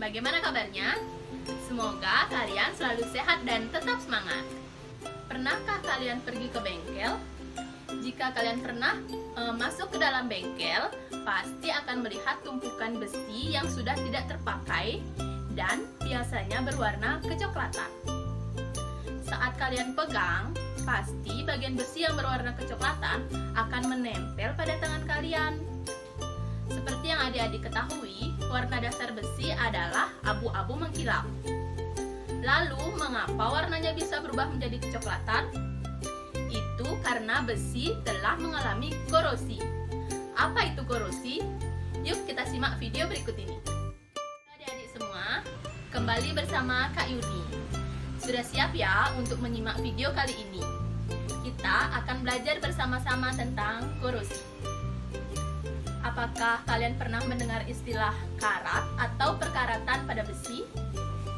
Bagaimana kabarnya? Semoga kalian selalu sehat dan tetap semangat. Pernahkah kalian pergi ke bengkel? Jika kalian pernah masuk ke dalam bengkel, pasti akan melihat tumpukan besi yang sudah tidak terpakai dan biasanya berwarna kecoklatan. Saat kalian pegang, pasti bagian besi yang berwarna kecoklatan akan menempel pada tangan kalian. Seperti yang adik-adik ketahui, warna dasar besi adalah abu-abu mengkilap. Lalu, mengapa warnanya bisa berubah menjadi kecoklatan? Itu karena besi telah mengalami korosi. Apa itu korosi? Yuk kita simak video berikut ini. Adik-adik semua, kembali bersama Kak Yuni. Sudah siap ya untuk menyimak video kali ini? Kita akan belajar bersama-sama tentang korosi. Apakah kalian pernah mendengar istilah karat atau perkaratan pada besi?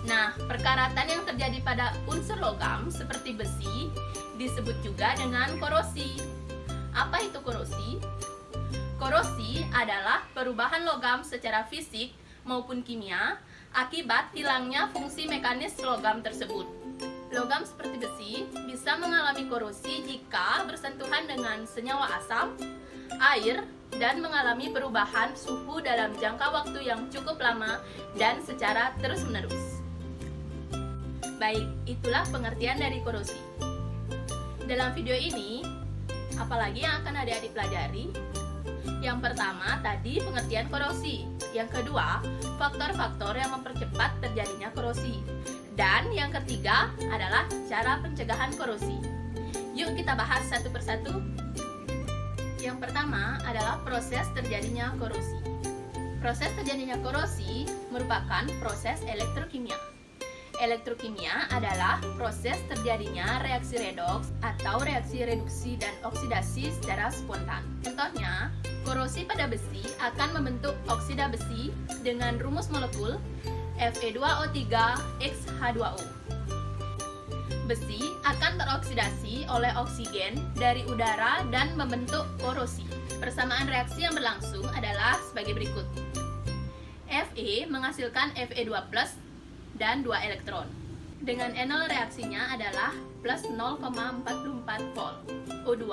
Nah, perkaratan yang terjadi pada unsur logam seperti besi disebut juga dengan korosi. Apa itu korosi? Korosi adalah perubahan logam secara fisik maupun kimia akibat hilangnya fungsi mekanis logam tersebut. Logam seperti besi bisa mengalami korosi jika bersentuhan dengan senyawa asam, air, dan mengalami perubahan suhu dalam jangka waktu yang cukup lama dan secara terus-menerus. Baik, itulah pengertian dari korosi. Dalam video ini, apalagi yang akan adik-adik pelajari? Yang pertama tadi pengertian korosi. Yang kedua, faktor-faktor yang mempercepat terjadinya korosi. Dan yang ketiga adalah cara pencegahan korosi. Yuk kita bahas satu persatu. Yang pertama adalah proses terjadinya korosi. Proses terjadinya korosi merupakan proses elektrokimia. Elektrokimia adalah proses terjadinya reaksi redoks atau reaksi reduksi dan oksidasi secara spontan. Contohnya, korosi pada besi akan membentuk oksida besi dengan rumus molekul Fe2O3X H2O. Besi akan teroksidasi oleh oksigen dari udara dan membentuk korosi. Persamaan reaksi yang berlangsung adalah sebagai berikut. Fe menghasilkan Fe2+ dan 2 elektron. Dengan enol reaksinya adalah plus 0,44 volt. O2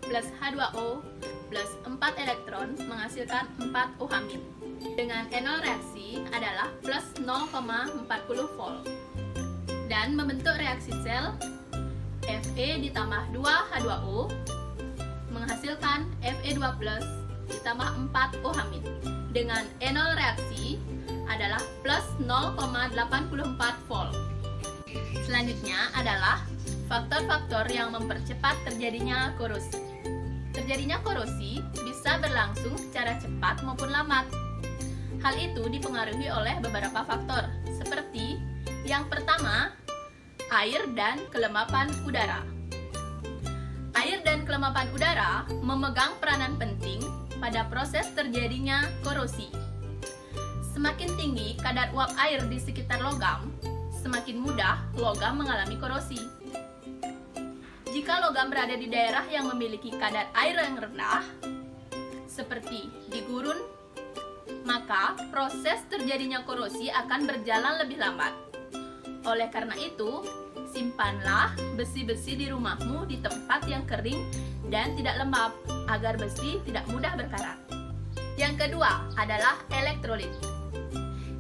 plus H2O plus 4 elektron menghasilkan 4 OH-. Dengan enol reaksi adalah plus 0,40 volt. Dan membentuk reaksi sel Fe ditambah 2 H2O menghasilkan Fe2+ ditambah 4 OH-. Dengan enol reaksi adalah plus 0,84 volt. Selanjutnya adalah faktor-faktor yang mempercepat terjadinya korosi. Terjadinya korosi bisa berlangsung secara cepat maupun lambat. Hal itu dipengaruhi oleh beberapa faktor, seperti yang pertama, air dan kelembapan udara. Air dan kelembapan udara memegang peranan penting pada proses terjadinya korosi. Semakin tinggi kadar uap air di sekitar logam, semakin mudah logam mengalami korosi. Jika logam berada di daerah yang memiliki kadar air yang rendah, seperti di gurun, maka proses terjadinya korosi akan berjalan lebih lambat. Oleh karena itu, simpanlah besi-besi di rumahmu di tempat yang kering dan tidak lembab, agar besi tidak mudah berkarat. Yang kedua adalah elektrolit.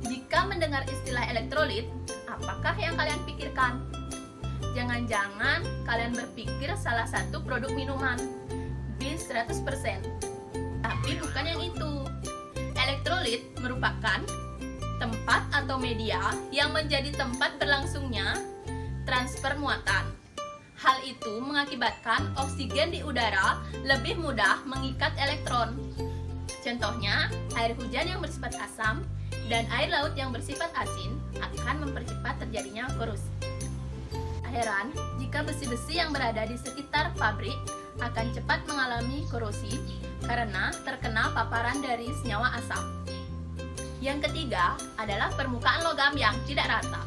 Jika mendengar istilah elektrolit, apakah yang kalian pikirkan? Jangan-jangan kalian berpikir salah satu produk minuman, bis 100%. Tapi bukan yang itu. Elektrolit merupakan tempat atau media yang menjadi tempat berlangsungnya transfer muatan. Hal itu mengakibatkan oksigen di udara lebih mudah mengikat elektron. Contohnya, air hujan yang bersifat asam dan air laut yang bersifat asin akan mempercepat terjadinya korosi. Tak heran jika besi-besi yang berada di sekitar pabrik akan cepat mengalami korosi karena terkena paparan dari senyawa asam. Yang ketiga adalah permukaan logam yang tidak rata.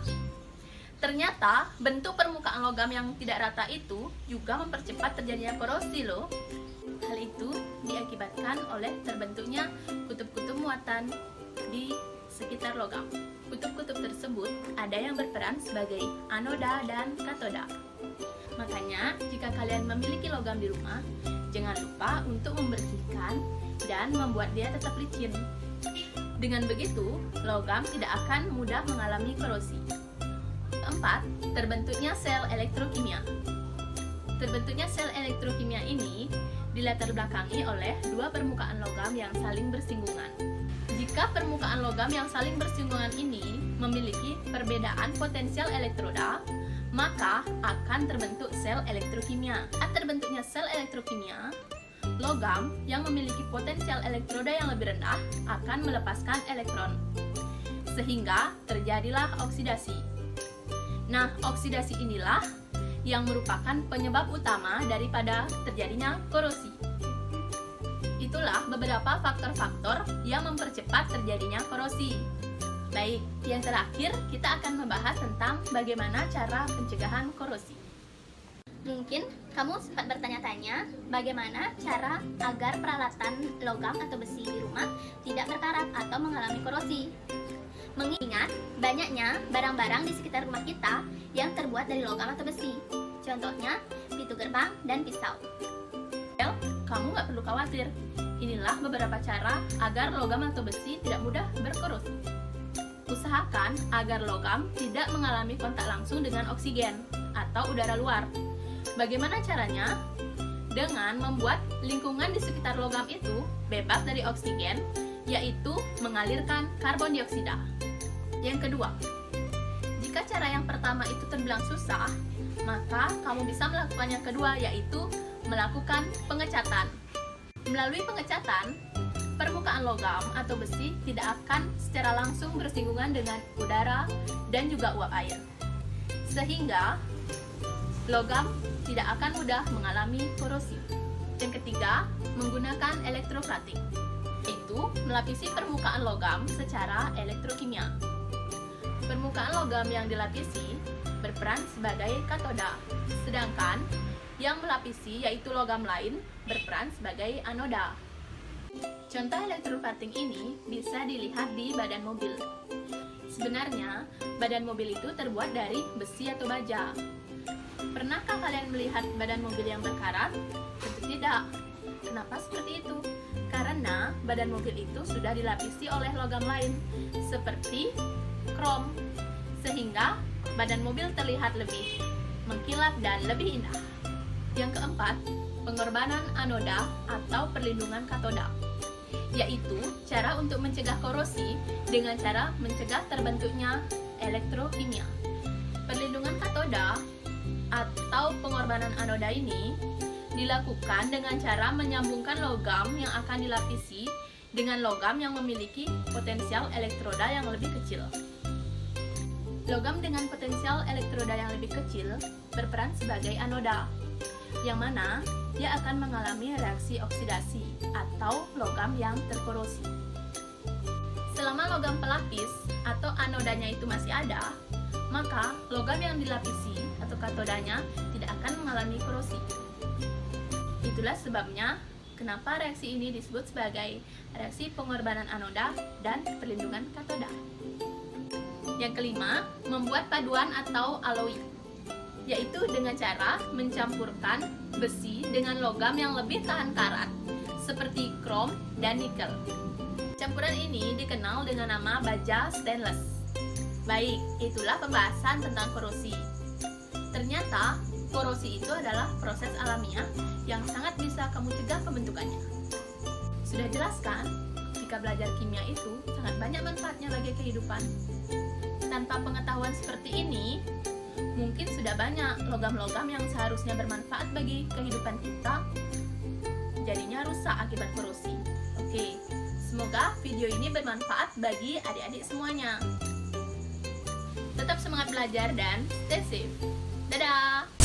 Ternyata bentuk permukaan logam yang tidak rata itu juga mempercepat terjadinya korosi loh. Hal itu diakibatkan oleh terbentuknya kutub-kutub muatan di sekitar logam. Kutub-kutub tersebut ada yang berperan sebagai anoda dan katoda. Makanya, jika kalian memiliki logam di rumah, jangan lupa untuk membersihkan dan membuat dia tetap licin. Dengan begitu, logam tidak akan mudah mengalami korosi. Keempat, terbentuknya sel elektrokimia. Terbentuknya sel elektrokimia ini dilatar belakangi oleh dua permukaan logam yang saling bersinggungan. Jika permukaan logam yang saling bersinggungan ini memiliki perbedaan potensial elektroda, maka akan terbentuk sel elektrokimia. Saat terbentuknya sel elektrokimia, logam yang memiliki potensial elektroda yang lebih rendah akan melepaskan elektron, sehingga terjadilah oksidasi. Nah, oksidasi inilah yang merupakan penyebab utama daripada terjadinya korosi. Itulah beberapa faktor-faktor yang mempercepat terjadinya korosi. Baik, yang terakhir kita akan membahas tentang bagaimana cara pencegahan korosi. Mungkin kamu sempat bertanya-tanya bagaimana cara agar peralatan logam atau besi di rumah tidak berkarat atau mengalami korosi. Mengingat banyaknya barang-barang di sekitar rumah kita yang terbuat dari logam atau besi. Contohnya, pintu gerbang dan pisau. Well, kamu nggak perlu khawatir. Inilah beberapa cara agar logam atau besi tidak mudah berkorosi. Usahakan agar logam tidak mengalami kontak langsung dengan oksigen atau udara luar. Bagaimana caranya? Dengan membuat lingkungan di sekitar logam itu bebas dari oksigen, yaitu mengalirkan karbon dioksida. Yang kedua, jika cara yang pertama itu terbilang susah, maka kamu bisa melakukan yang kedua, yaitu melakukan pengecatan. Melalui pengecatan, permukaan logam atau besi tidak akan secara langsung bersinggungan dengan udara dan juga uap air, sehingga logam tidak akan mudah mengalami korosi. Yang ketiga, menggunakan elektrofratik, yaitu melapisi permukaan logam secara elektrokimia. Permukaan logam yang dilapisi berperan sebagai katoda, sedangkan yang melapisi yaitu logam lain berperan sebagai anoda. Contoh elektrofratik ini bisa dilihat di badan mobil. Sebenarnya, badan mobil itu terbuat dari besi atau baja. Pernahkah kalian melihat badan mobil yang berkarat? Tentu tidak. Kenapa seperti itu? Karena badan mobil itu sudah dilapisi oleh logam lain, seperti krom, sehingga badan mobil terlihat lebih mengkilap dan lebih indah. Yang keempat, pengorbanan anoda atau perlindungan katoda, yaitu cara untuk mencegah korosi dengan cara mencegah terbentuknya elektrokimia. Perlindungan katoda atau pengorbanan anoda ini dilakukan dengan cara menyambungkan logam yang akan dilapisi dengan logam yang memiliki potensial elektroda yang lebih kecil. Logam dengan potensial elektroda yang lebih kecil berperan sebagai anoda, yang mana dia akan mengalami reaksi oksidasi atau logam yang terkorosi. Selama logam pelapis atau anodanya itu masih ada, maka logam yang dilapisi atau katodanya tidak akan mengalami korosi. Itulah sebabnya kenapa reaksi ini disebut sebagai reaksi pengorbanan anoda dan perlindungan katoda. Yang kelima, membuat paduan atau alloy, yaitu dengan cara mencampurkan besi dengan logam yang lebih tahan karat, seperti krom dan nikel. Campuran ini dikenal dengan nama baja stainless. Baik, itulah pembahasan tentang korosi. Ternyata, korosi itu adalah proses alamiah yang sangat bisa kamu cegah pembentukannya. Sudah jelas kan? Jika belajar kimia itu sangat banyak manfaatnya bagi kehidupan. Tanpa pengetahuan seperti ini, mungkin sudah banyak logam-logam yang seharusnya bermanfaat bagi kehidupan kita jadinya rusak akibat korosi. Oke, semoga video ini bermanfaat bagi adik-adik semuanya. Tetap semangat belajar dan stay safe. Dadah!